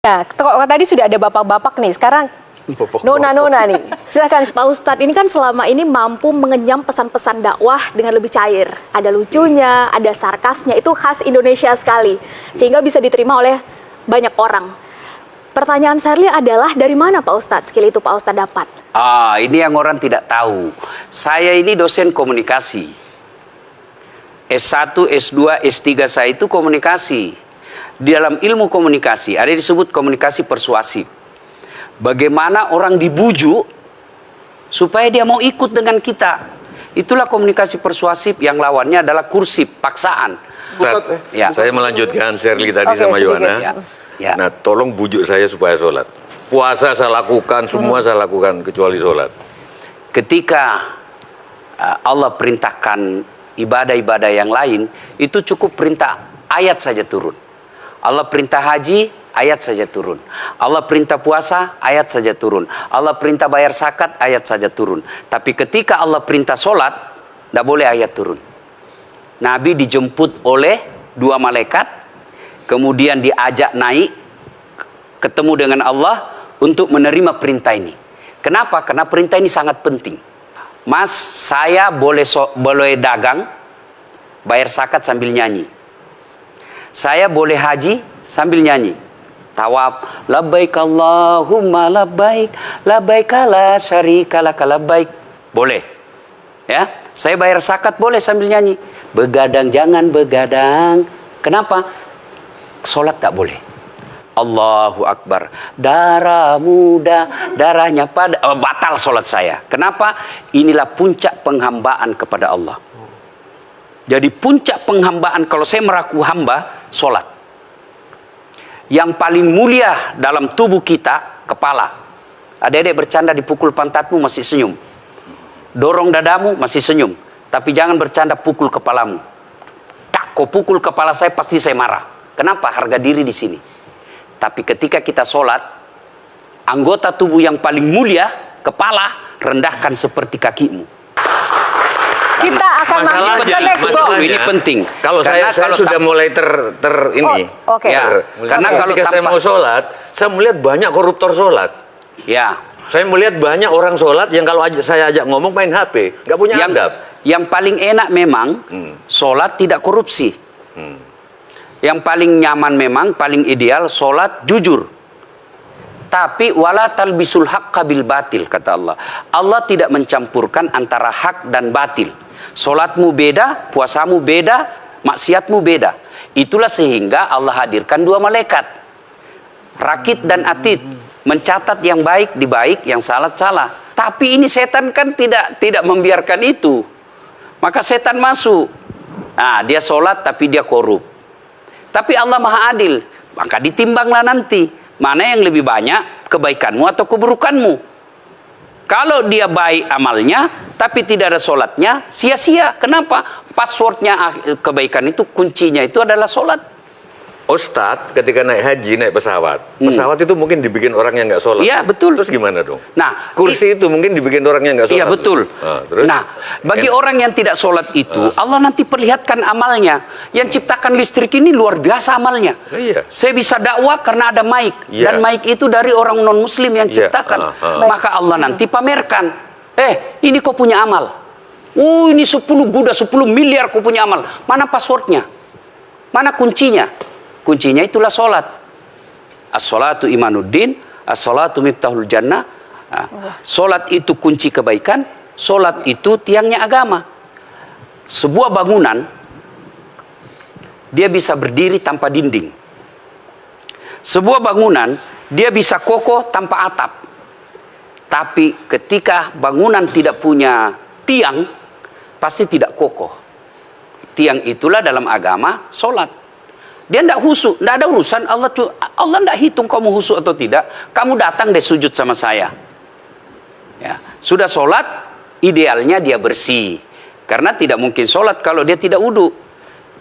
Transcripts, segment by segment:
Nah, tadi sudah ada bapak-bapak nih, sekarang nona-nona nih. Silakan Pak Ustadz, ini kan selama ini mampu mengenyam pesan-pesan dakwah dengan lebih cair. Ada lucunya, ada sarkasnya, itu khas Indonesia sekali. Sehingga bisa diterima oleh banyak orang. Pertanyaan Sherly adalah, dari mana Pak Ustadz skill itu Pak Ustadz dapat? Ini yang orang tidak tahu. Saya ini dosen komunikasi. S1, S2, S3 saya itu komunikasi. Di dalam ilmu komunikasi ada disebut komunikasi persuasif. Bagaimana orang dibujuk supaya dia mau ikut dengan kita. Itulah komunikasi persuasif, yang lawannya adalah kursif, paksaan. Ya. Saya melanjutkan Sherly tadi sama Yohana. Ya. Nah, tolong bujuk saya supaya sholat. Puasa saya lakukan, semua saya lakukan kecuali sholat. Ketika Allah perintahkan ibadah-ibadah yang lain, itu cukup perintah ayat saja turun. Allah perintah haji, ayat saja turun. Allah perintah puasa, ayat saja turun. Allah perintah bayar zakat, ayat saja turun. Tapi ketika Allah perintah sholat, tidak boleh ayat turun. Nabi dijemput oleh 2 malaikat, kemudian diajak naik, ketemu dengan Allah untuk menerima perintah ini. Kenapa? Karena perintah ini sangat penting. Mas, saya boleh dagang, bayar zakat sambil nyanyi. Saya boleh haji sambil nyanyi. Tawaf, labbaik Allahumma labbaik, labbaik la syarika laka labbaik. Boleh. Ya, saya bayar zakat boleh sambil nyanyi. Begadang jangan begadang. Kenapa? Salat tak boleh. Allahu Akbar. Darah muda, darahnya pada batal salat saya. Kenapa? Inilah puncak penghambaan kepada Allah. Jadi puncak penghambaan kalau saya meraku hamba, sholat. Yang paling mulia dalam tubuh kita, kepala. Adik-adik bercanda dipukul pantatmu masih senyum. Dorong dadamu masih senyum. Tapi jangan bercanda pukul kepalamu. Tak, kau pukul kepala saya pasti saya marah. Kenapa? Harga diri di sini. Tapi ketika kita sholat, anggota tubuh yang paling mulia, kepala, rendahkan seperti kakimu. Kita akan masuk ke next box. Ini penting. Kalau saya sudah mulai ini. Oke. Ya, karena kalau ketika saya mau sholat, saya melihat banyak koruptor sholat. Ya. Saya melihat banyak orang sholat yang kalau saya ajak ngomong main HP, nggak punya adab. Yang paling enak memang sholat tidak korupsi. Yang paling nyaman memang, paling ideal sholat jujur. Tapi wala talbisul haqqa bil batil, kata Allah. Allah tidak mencampurkan antara hak dan batil. Solatmu beda, puasamu beda, maksiatmu beda. Itulah sehingga Allah hadirkan 2 malaikat, Rakit dan Atid, mencatat yang baik di baik, yang salah salah. Tapi ini setan kan tidak membiarkan itu. Maka setan masuk. Nah, dia sholat tapi dia korup. Tapi Allah Maha Adil, maka ditimbanglah nanti mana yang lebih banyak, kebaikanmu atau keburukanmu. Kalau dia baik amalnya, tapi tidak ada sholatnya, sia-sia. Kenapa? Passwordnya kebaikan itu, kuncinya itu adalah sholat. Ustadz ketika naik haji, naik pesawat. Pesawat itu mungkin dibikin orang yang nggak sholat. Iya, betul. Terus gimana dong? Nah, kursi itu mungkin dibikin orang yang nggak sholat. Iya, betul. Nah, bagi orang yang tidak sholat itu, Allah nanti perlihatkan amalnya. Yang ciptakan listrik ini luar biasa amalnya. Iya. Saya bisa dakwah karena ada mic. Iya. Dan mic itu dari orang non-muslim yang ciptakan. Maka Allah nanti pamerkan. Ini kau punya amal. Ini 10 guda, 10 miliar kau punya amal. Mana passwordnya? Mana kuncinya? Kuncinya itulah sholat. As-sholatu imanuddin, as-sholatu miftahul jannah. Sholat itu kunci kebaikan, sholat itu tiangnya agama. Sebuah bangunan, dia bisa berdiri tanpa dinding. Sebuah bangunan, dia bisa kokoh tanpa atap. Tapi ketika bangunan tidak punya tiang, pasti tidak kokoh. Tiang itulah dalam agama sholat. Dia tidak husuk, tidak ada urusan. Allah tidak hitung kamu husuk atau tidak. Kamu datang deh sujud sama saya. Ya. Sudah sholat, idealnya dia bersih. Karena tidak mungkin sholat kalau dia tidak wudhu.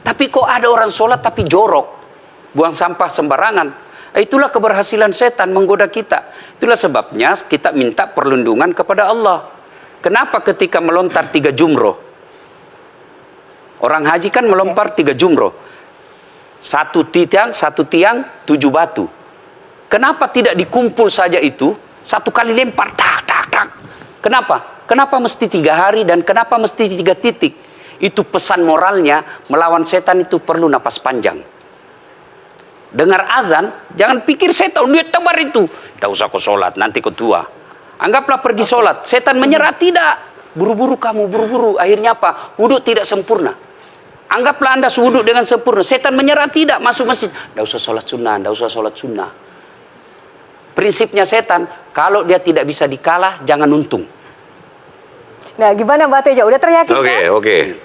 Tapi kok ada orang sholat tapi jorok, buang sampah sembarangan. Itulah keberhasilan setan menggoda kita. Itulah sebabnya kita minta perlindungan kepada Allah. Kenapa ketika melontar 3 jumroh? Orang haji kan melempar 3 jumroh. Satu tiang 7 batu. Kenapa tidak dikumpul saja itu, satu kali lempar, tak, tak, tak. Kenapa? Kenapa mesti 3 hari dan kenapa mesti 3 titik? Itu pesan moralnya, melawan setan itu perlu napas panjang. Dengar azan, jangan pikir setan, dia tebar itu. Tidak usah kau sholat, nanti kau tua. Anggaplah pergi sholat, setan menyerah, tidak. Buru-buru kamu, buru-buru. Akhirnya apa? Wudhu tidak sempurna. Anggaplah Anda wudhu dengan sempurna. Setan menyerah, tidak. Masuk masjid. Tidak usah sholat sunnah, tidak usah sholat sunnah. Prinsipnya setan, kalau dia tidak bisa dikalah, jangan untung. Nah, gimana Mbak Teja? Udah teryakinkan? Oke.